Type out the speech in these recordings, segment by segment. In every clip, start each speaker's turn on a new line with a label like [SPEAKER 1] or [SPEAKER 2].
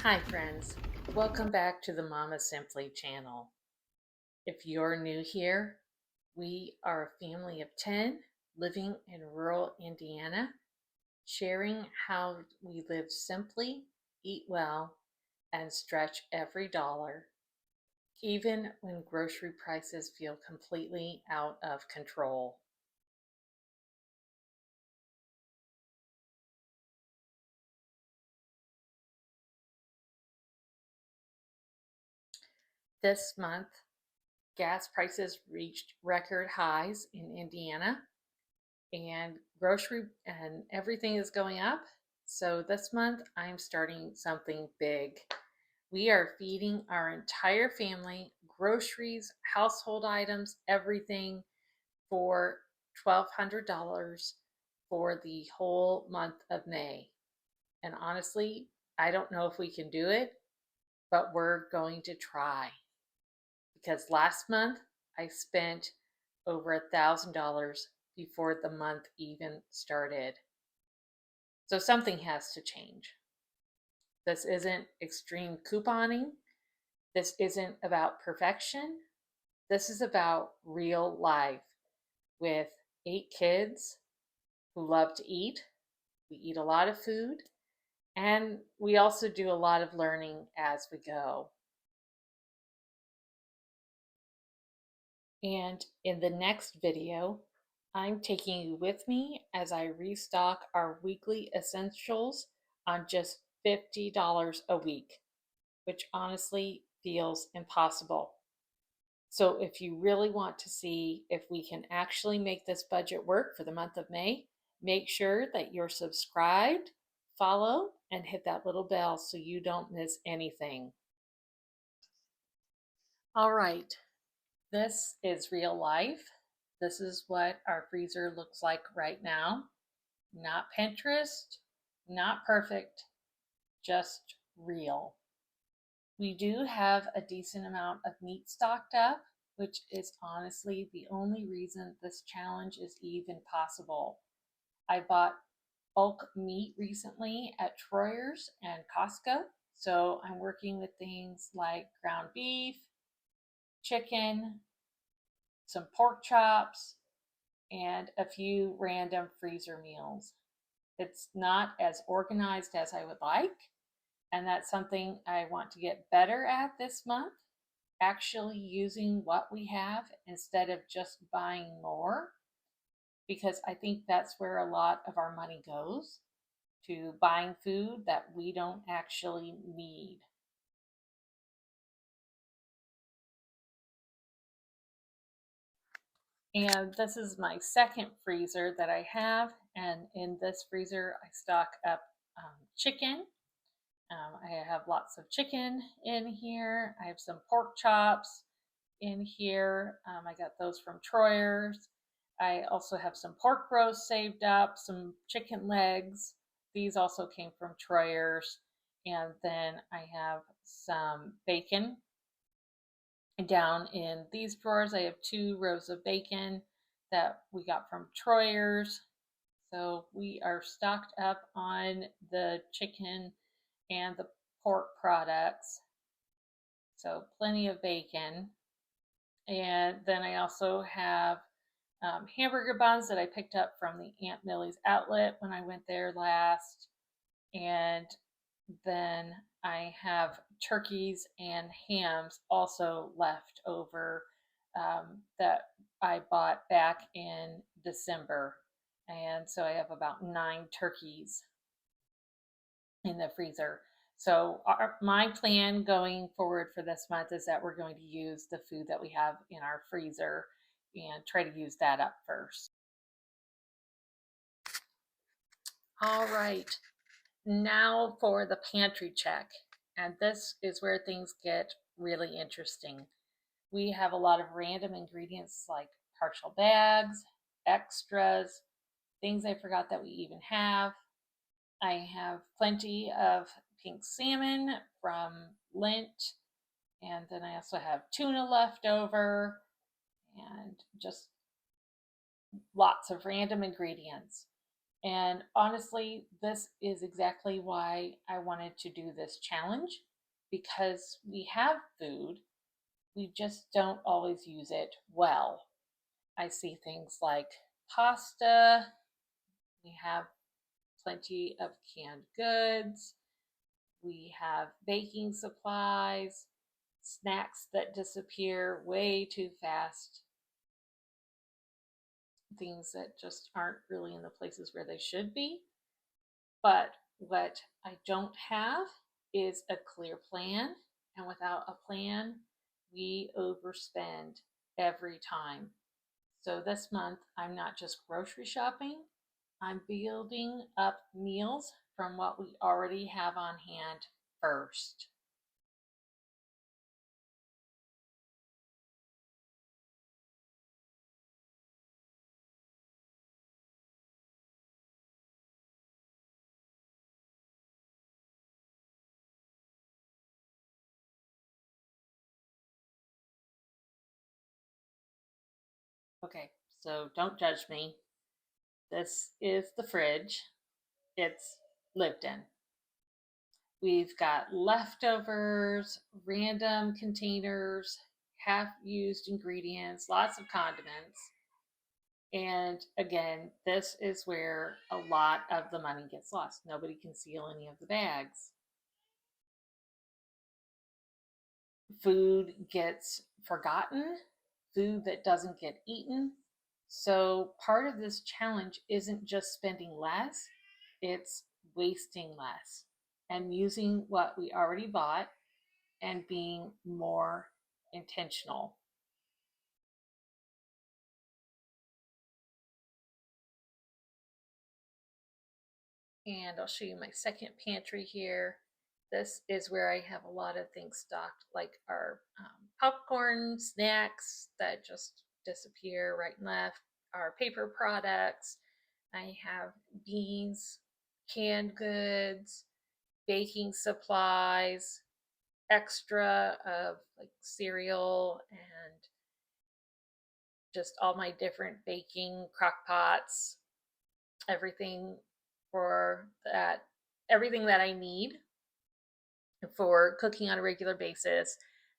[SPEAKER 1] Hi friends, welcome back to the Mama Simply channel. If you're new here, we are a family of 10 living in rural Indiana, sharing how we live simply, eat well, and stretch every dollar, even when grocery prices feel completely out of control. This month, gas prices reached record highs in Indiana, and grocery and everything is going up. So this month I'm starting something big. We are feeding our entire family groceries, household items, everything for $1,200 for the whole month of May. And honestly, I don't know if we can do it, but we're going to try. Because last month I spent over $1,000 before the month even started. So something has to change. This isn't extreme couponing. This isn't about perfection. This is about real life with 8 kids who love to eat. We eat a lot of food, and we also do a lot of learning as we go. And in the next video, I'm taking you with me as I restock our weekly essentials on just $50 a week, which honestly feels impossible. So if you really want to see if we can actually make this budget work for the month of May, make sure that you're subscribed, follow, and hit that little bell so you don't miss anything. All right, this is real life. This is what our freezer looks like right now. Not Pinterest, not perfect, just real. We do have a decent amount of meat stocked up, which is honestly the only reason this challenge is even possible. I bought bulk meat recently at Troyer's and Costco, so I'm working with things like ground beef, chicken, some pork chops, and a few random freezer meals. It's not as organized as I would like, and that's something I want to get better at this month, actually using what we have instead of just buying more, because I think that's where a lot of our money goes, to buying food that we don't actually need. And this is my second freezer that I have, and in this freezer I stock up chicken. I have lots of chicken in here. I have some pork chops in here. I got those from Troyer's. I also have some pork roast saved up, some chicken legs. These also came from Troyer's. And then I have some bacon down in these drawers. I have 2 rows of bacon that we got from Troyer's. So we are stocked up on the chicken and the pork products. So plenty of bacon. And then I also have hamburger buns that I picked up from the Aunt Millie's outlet when I went there last. And then I have turkeys and hams also left over that I bought back in December. And so I have about 9 turkeys in the freezer. So my plan going forward for this month is that we're going to use the food that we have in our freezer and try to use that up first. All right, now for the pantry check. And this is where things get really interesting. We have a lot of random ingredients like partial bags, extras, things I forgot that we even have. I have plenty of pink salmon from Lent, and then I also have tuna left over, and just lots of random ingredients. And honestly, this is exactly why I wanted to do this challenge, because we have food, we just don't always use it well. I see things like pasta, we have plenty of canned goods, we have baking supplies, snacks that disappear way too fast, things that just aren't really in the places where they should be. But what I don't have is a clear plan. And without a plan, we overspend every time. So this month, I'm not just grocery shopping, I'm building up meals from what we already have on hand first. Okay, so don't judge me. This is the fridge. It's lived in. We've got leftovers, random containers, half used ingredients, lots of condiments. And again, this is where a lot of the money gets lost. Nobody can seal any of the bags. Food gets forgotten, food that doesn't get eaten. So part of this challenge isn't just spending less, it's wasting less and using what we already bought and being more intentional. And I'll show you my second pantry here. This is where I have a lot of things stocked, like our popcorn, snacks that just disappear right and left, our paper products. I have beans, canned goods, baking supplies, extra of like cereal and just all my different baking crock pots, everything for that, everything that I need for cooking on a regular basis,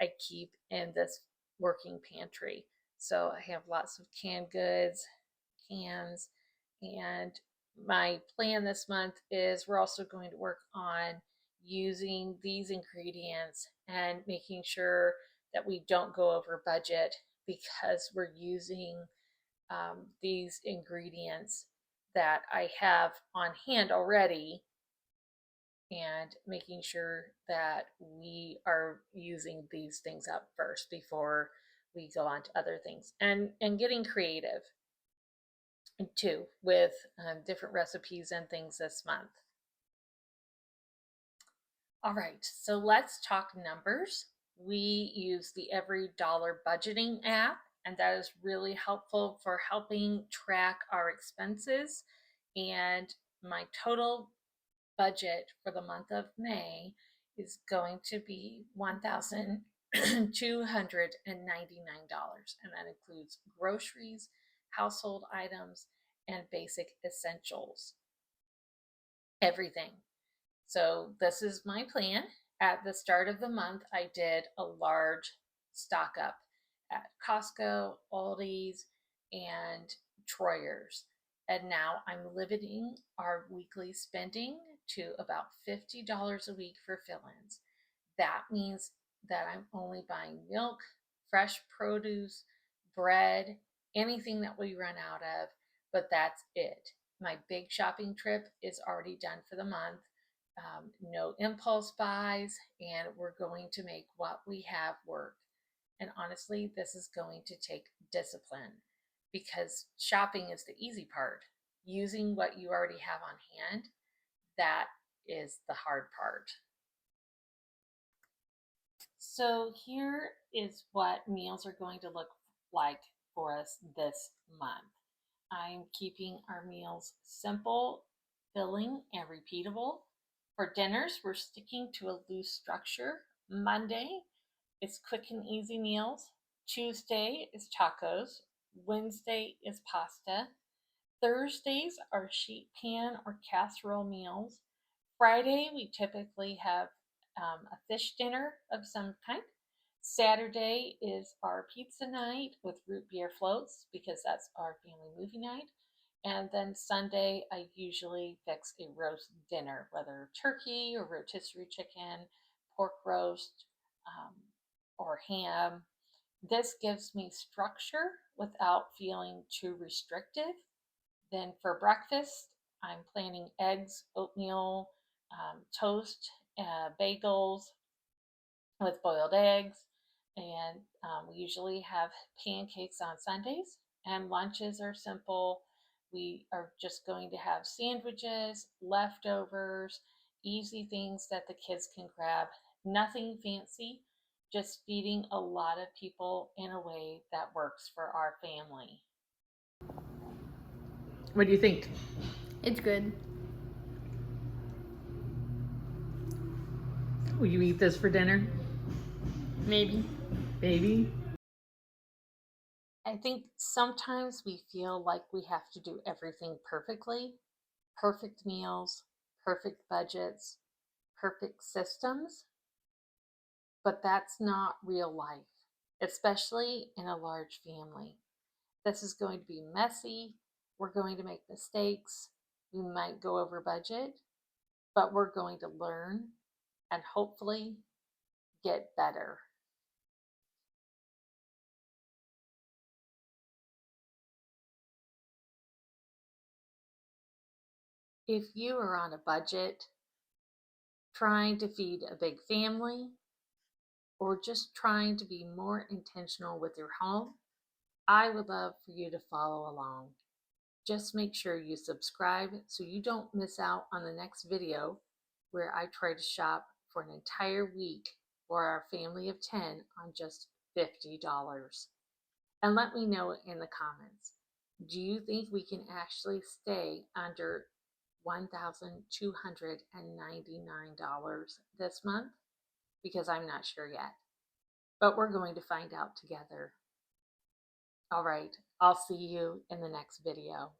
[SPEAKER 1] I keep in this working pantry. So I have lots of canned goods, cans, and my plan this month is we're also going to work on using these ingredients and making sure that we don't go over budget because we're using these ingredients that I have on hand already, and making sure that we are using these things up first before we go on to other things, and getting creative too with different recipes and things this month. All right, so let's talk numbers. We use the Every Dollar Budgeting app, and that is really helpful for helping track our expenses. And my total budget for the month of May is going to be $1,299, and that includes groceries, household items, and basic essentials. Everything. So this is my plan. At the start of the month, I did a large stock up at Costco, Aldi's, and Troyer's. And now I'm limiting our weekly spending to about $50 a week for fill-ins. That means that I'm only buying milk, fresh produce, bread, anything that we run out of, but that's it. My big shopping trip is already done for the month. No impulse buys, and we're going to make what we have work. And honestly, this is going to take discipline because shopping is the easy part. Using what you already have on hand, that is the hard part. So here is what meals are going to look like for us this month. I'm keeping our meals simple, filling, and repeatable. For dinners, we're sticking to a loose structure. Monday is quick and easy meals. Tuesday is tacos. Wednesday is pasta. Thursdays are sheet pan or casserole meals. Friday, we typically have a fish dinner of some kind. Saturday is our pizza night with root beer floats because that's our family movie night. And then Sunday, I usually fix a roast dinner, whether turkey or rotisserie chicken, pork roast, um, or ham. This gives me structure without feeling too restrictive. Then for breakfast, I'm planning eggs, oatmeal, toast, bagels with boiled eggs, and we usually have pancakes on Sundays. And lunches are simple. We are just going to have sandwiches, leftovers, easy things that the kids can grab. Nothing fancy, just feeding a lot of people in a way that works for our family. What do you think?
[SPEAKER 2] It's good.
[SPEAKER 1] Will you eat this for dinner?
[SPEAKER 2] Maybe.
[SPEAKER 1] Maybe. I think sometimes we feel like we have to do everything perfectly, perfect meals, perfect budgets, perfect systems, but that's not real life, especially in a large family. This is going to be messy. We're going to make mistakes. We might go over budget, but we're going to learn and hopefully get better. If you are on a budget, trying to feed a big family, or just trying to be more intentional with your home, I would love for you to follow along. Just make sure you subscribe so you don't miss out on the next video where I try to shop for an entire week for our family of 10 on just $50. And let me know in the comments, do you think we can actually stay under $1,299 this month? Because I'm not sure yet, but we're going to find out together. All right, I'll see you in the next video.